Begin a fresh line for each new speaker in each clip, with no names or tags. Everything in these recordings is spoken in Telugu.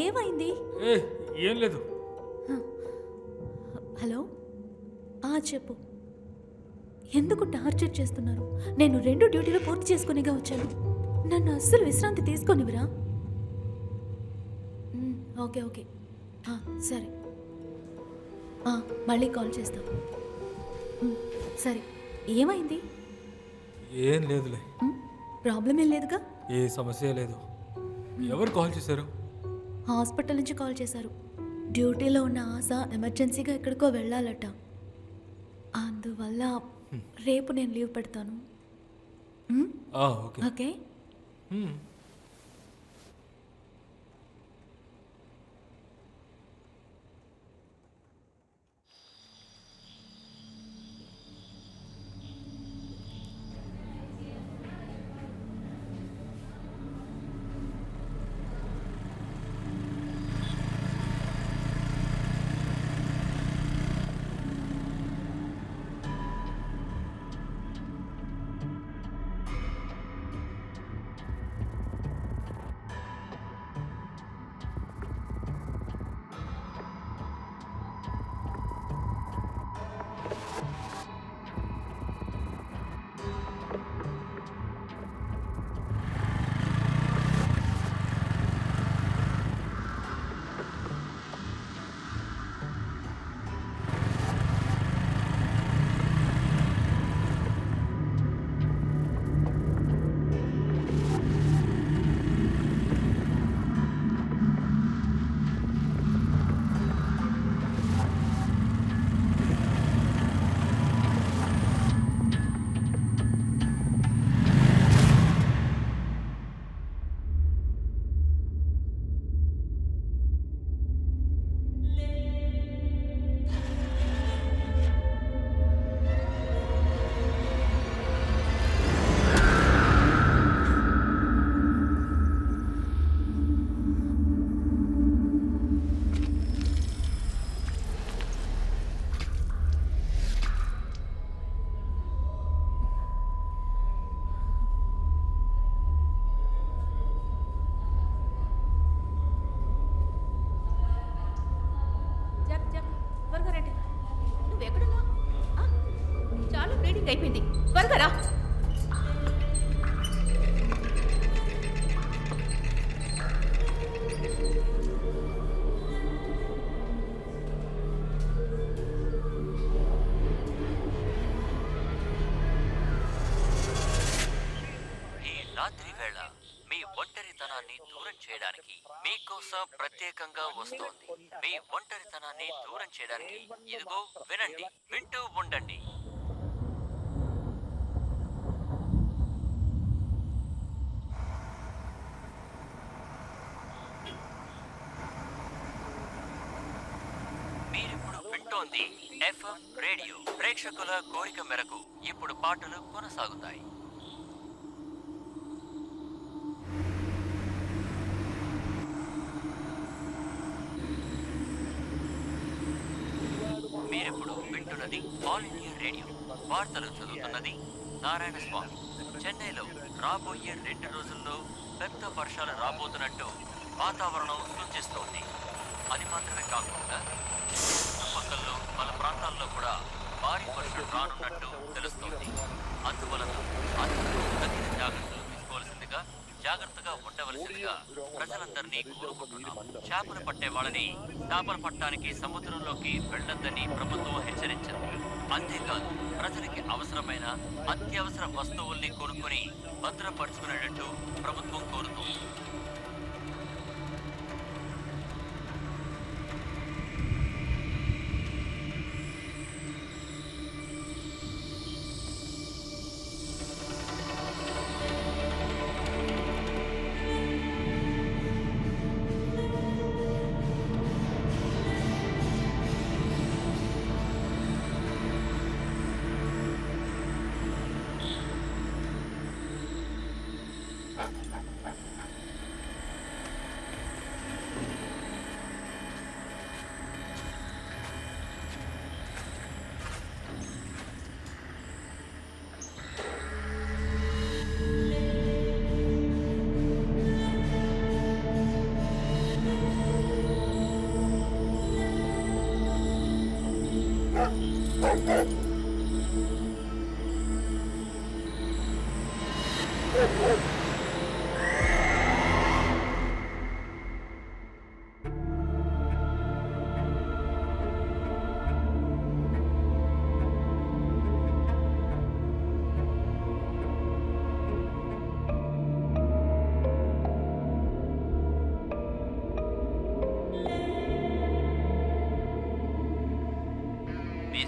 ఏమైంది?
ఏ ఏం లేదు.
హలో, చెప్పు. ఎందుకు టార్చర్ చేస్తున్నారు? నేను 2 డ్యూటీలు పూర్తి చేసుకునిగా వచ్చాను. నన్ను అస్సలు విశ్రాంతి తీసుకోనివ్వరా? ఓకే ఓకే, సరే. మళ్ళీ కాల్ చేస్తాం. సరే, ఏమైంది?
ఏం లేదులే.
ప్రాబ్లం ఏం లేదుగా?
ఏ సమస్య లేదు. ఎవరు కాల్ చేశారు?
హాస్పిటల్ నుంచి కాల్ చేశారు. డ్యూటీలో ఉన్న ఆశ ఎమర్జెన్సీగా ఎక్కడికో వెళ్ళాలట. అందువల్ల రేపు నేను లీవ్ పెడతాను.
Okay
okay.
త్వరగా రండి. నువ్వు ఎక్కడున్నావు? చాలా బ్లీడింగ్ అయిపోయింది, త్వరగా రా.
రాత్రి వేళ మీ ఒంటరితనాన్ని దూరం చేయడానికి మీకోసం ప్రత్యేకంగా వస్తోంది. మీ ఒంటరితనాన్ని దూరం చేయడానికి ఇదిగో వినండి, వింటూ ఉండండి. మీరిప్పుడు వింటోంది FM రేడియో. ప్రేక్షకుల కోరిక మేరకు ఇప్పుడు పాటలు కొనసాగుతాయి. మీరిప్పుడు వింటున్నది ఆల్ ఇండియా రేడియో. వార్తలు చదువుతున్నది నారాయణ స్వామి. చెన్నైలో రాబోయే 2 రోజుల్లో పెద్ద వర్షాలు రాబోతున్నట్టు వాతావరణం సూచిస్తోంది. అది మాత్రమే కాకుండా చుట్టుపక్కల్లో పలు ప్రాంతాల్లో కూడా భారీ వర్షం రానున్నట్టు తెలుస్తోంది. అందువలన అందరూ తగిన జాగ్రత్తలు తీసుకోవాల్సిందిగా, జాగ్రత్తగా ఉండవలసిందిగా ప్రజలందరినీ కోరుకుంటున్నాం. చేపలు పట్టే వాళ్ళని చేపలు పట్టడానికి సముద్రంలోకి వెళ్లొద్దని ప్రభుత్వం హెచ్చరించింది. అంతేకాదు, ప్రజలకి అవసరమైన అత్యవసర వస్తువుల్ని కొనుక్కొని భద్రపరుచుకునేటట్టు ప్రభుత్వం కోరుతోంది. మీ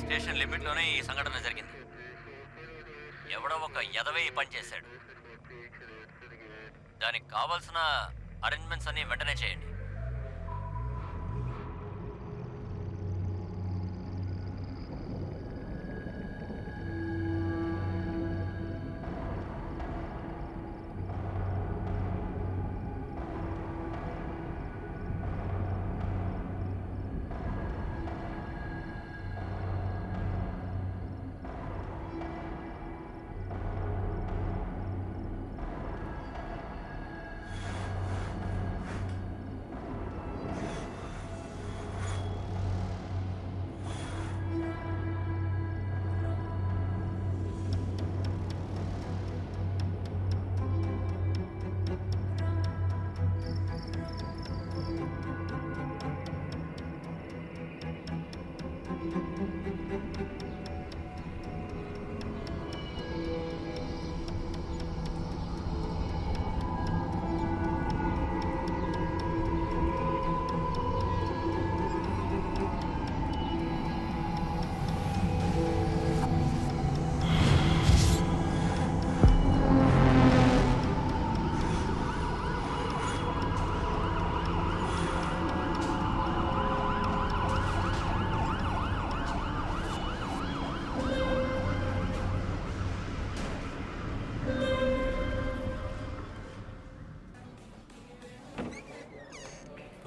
స్టేషన్ లిమిట్లోనే ఈ సంఘటన జరిగింది. ఎవడో ఒక ఎదవే ఈ పని చేశాడు. దానికి కావాల్సిన అరేంజ్మెంట్స్ అన్ని వెంటనే చేయండి.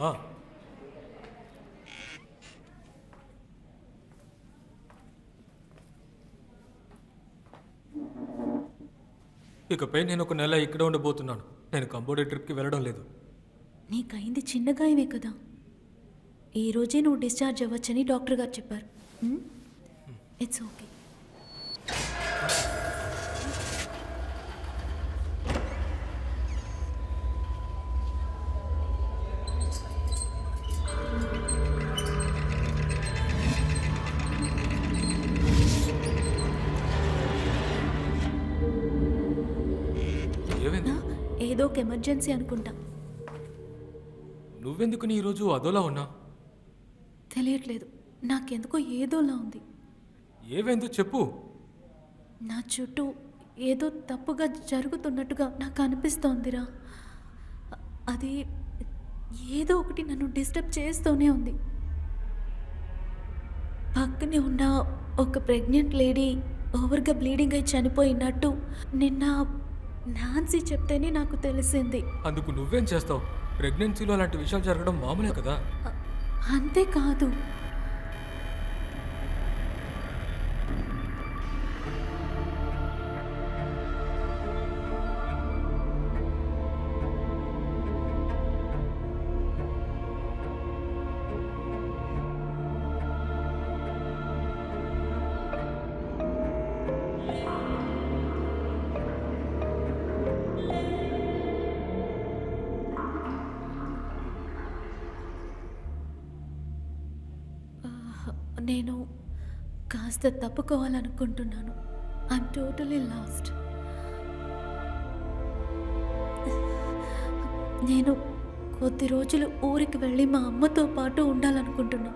ఆ, ఇకపై నేను ఒక నెల ఇక్కడ ఉండబోతున్నాను. నేను కంబోడియా ట్రిప్కి వెళ్ళడం లేదు.
నీకైంది చిన్న గాయమే కదా. ఈ రోజే నువ్వు డిశ్చార్జ్ అవ్వచ్చని డాక్టర్ గారు చెప్పారు. It's okay.
ఏమైంది?
ఏదో ఒక ఎమర్జెన్సీ అనుకుంటా.
నువ్వెందుకు ఈరోజు అదోలా ఉన్నా?
తెలియట్లేదు, నాకెందుకో ఏదోలా ఉంది.
ఏమైందో చెప్పు.
నా చుట్టూ ఏదో తప్పుగా జరుగుతున్నట్టుగా నాకు అనిపిస్తోందిరా. అది ఏదో ఒకటి నన్ను డిస్టర్బ్ చేస్తూనే ఉంది. పక్కనే ఉన్న ఒక ప్రెగ్నెంట్ లేడీ ఓవర్గా బ్లీడింగ్ అయి చనిపోయినట్టు నిన్న నాన్సీ చెప్తేనే నాకు తెలిసింది.
అందుకు నువ్వేం చేస్తావు? ప్రెగ్నెన్సీలో అలాంటి విషయాలు జరగడం మామూలే కదా.
అంతేకాదు, నేను కాస్త తప్పుకోవాలనుకుంటున్నాను. I'm totally last. నేను కొద్ది రోజులు ఊరికి వెళ్ళి మా అమ్మతో పాటు ఉండాలనుకుంటున్నా.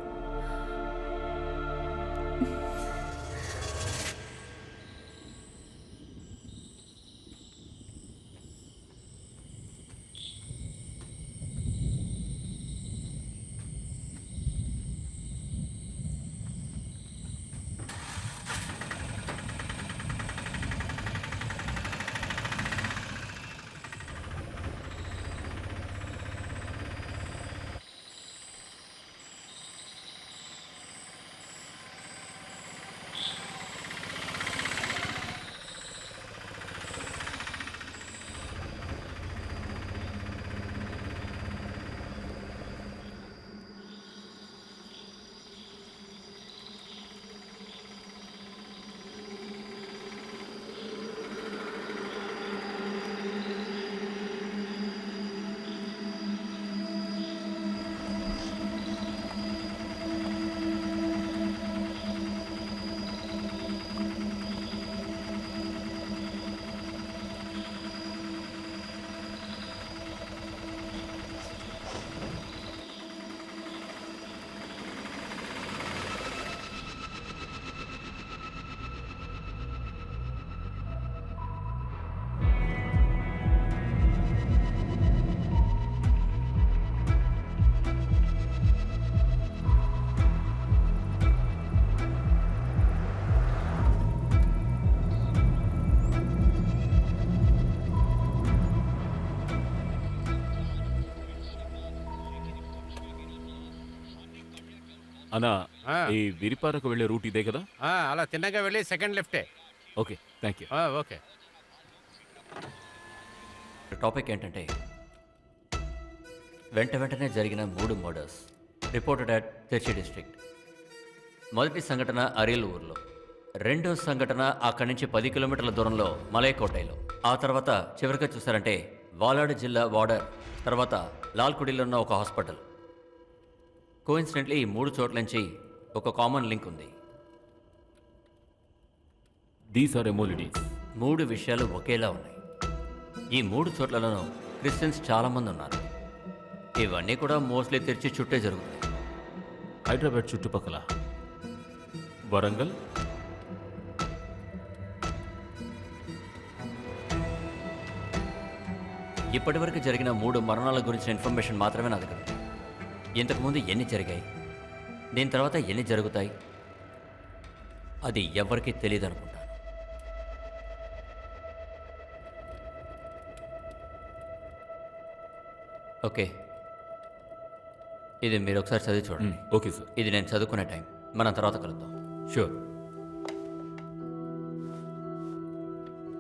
అన్నా
ఆ.
ఈ విరిపారకు వెళ్ళే రూట్ ఇదే కదా?
అలా తిన్నగా వెళ్ళి సెకండ్ లెఫ్టే.
Okay, thank you.
Okay.
Topic ఏంటంటే వెంటనే జరిగిన 3 murders reported at Trichy district. మొదటి సంఘటన అరియల్ ఊర్లో, రెండో సంఘటన అక్కడి నుంచి 10 కిలోమీటర్ల దూరంలో మలైకోటైలో, ఆ తర్వాత చివరిగా చూసారంటే వాలాడ్ జిల్లా వార్డర్, తర్వాత లాల్కుడిలో ఉన్న ఒక హాస్పిటల్. కోఇన్సిడెంట్లీ ఈ 3 చోట్ల నుంచి ఒక కామన్ లింక్ ఉంది.
These are anomalies.
3 విషయాలు ఒకేలా ఉన్నాయి. ఈ 3 చోట్లలోనూ క్రిస్టియన్స్ చాలామంది ఉన్నారు. ఇవన్నీ కూడా మోస్ట్లీ తిర్చి చుట్టే జరుగుతాయి.
హైదరాబాద్ చుట్టుపక్కల వరంగల్,
ఇప్పటివరకు జరిగిన 3 మరణాల గురించిన ఇన్ఫర్మేషన్ మాత్రమే నా దగ్గర ఉంది. ఇంతకుముందు ఎన్ని జరిగాయి, దీని తర్వాత ఎన్ని జరుగుతాయి, అది ఎవరికీ తెలియదు అనుకుంటాను. ఓకే, ఇది మీరు ఒకసారి చదివి చూడండి.
Okay sir.
ఇది నేను చదువుకునే టైం. మనం తర్వాత కలుద్దాం.
షూర్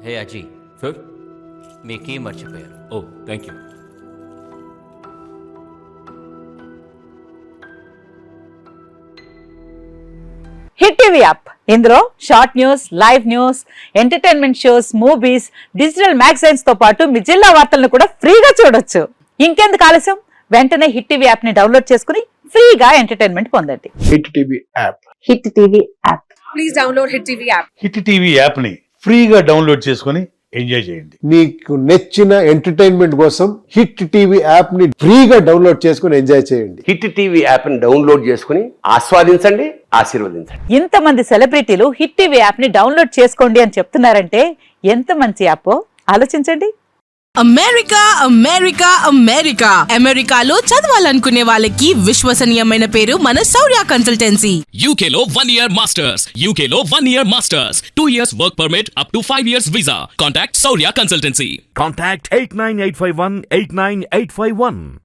హే అజీ,
సార్.
మీ కీ మర్చిపోయారు.
Oh, thank you.
Hit TV app, ఇందులో short news, live news, entertainment shows, movies, digital magazines తో పాటు మీ జిల్లా వార్తలను కూడా ఫ్రీగా చూడొచ్చు. ఇంకెందుకు ఆలస్యం, వెంటనే హిట్ టీవీ యాప్ ని డౌన్లోడ్ చేసుకుని ఫ్రీగా ఎంటర్టైన్మెంట్ పొందండి.
Hit TV app.
Hit TV app.
Please download hit TV app.
Hit TV app ని ఫ్రీగా డౌన్లోడ్ చేసుకుని ఎంజాయ్ చేయండి.
మీకు నచ్చిన ఎంటర్టైన్మెంట్ కోసం హిట్ టీవీ యాప్ ని ఫ్రీగా డౌన్లోడ్ చేసుకుని ఎంజాయ్ చేయండి.
హిట్ టీవీ యాప్ ని డౌన్లోడ్ చేసుకుని ఆస్వాదించండి, ఆశీర్వదించండి.
ఇంతమంది సెలబ్రిటీలు హిట్ టీవీ యాప్ ని డౌన్లోడ్ చేసుకోండి అని చెప్తున్నారంటే ఎంత మంచి యాప్ ఆలోచించండి.
అమెరికా అమెరికా అమెరికా అమెరికాలో చదవాలనుకునే వాళ్ళకి విశ్వసనీయమైన పేరు మన శౌర్య కన్సల్టెన్సీ.
UK లో 1 year masters. UK లో 1 year masters. 2 years work permit up to 5 years visa. Contact Saurya Consultancy.
Contact 89851 89851.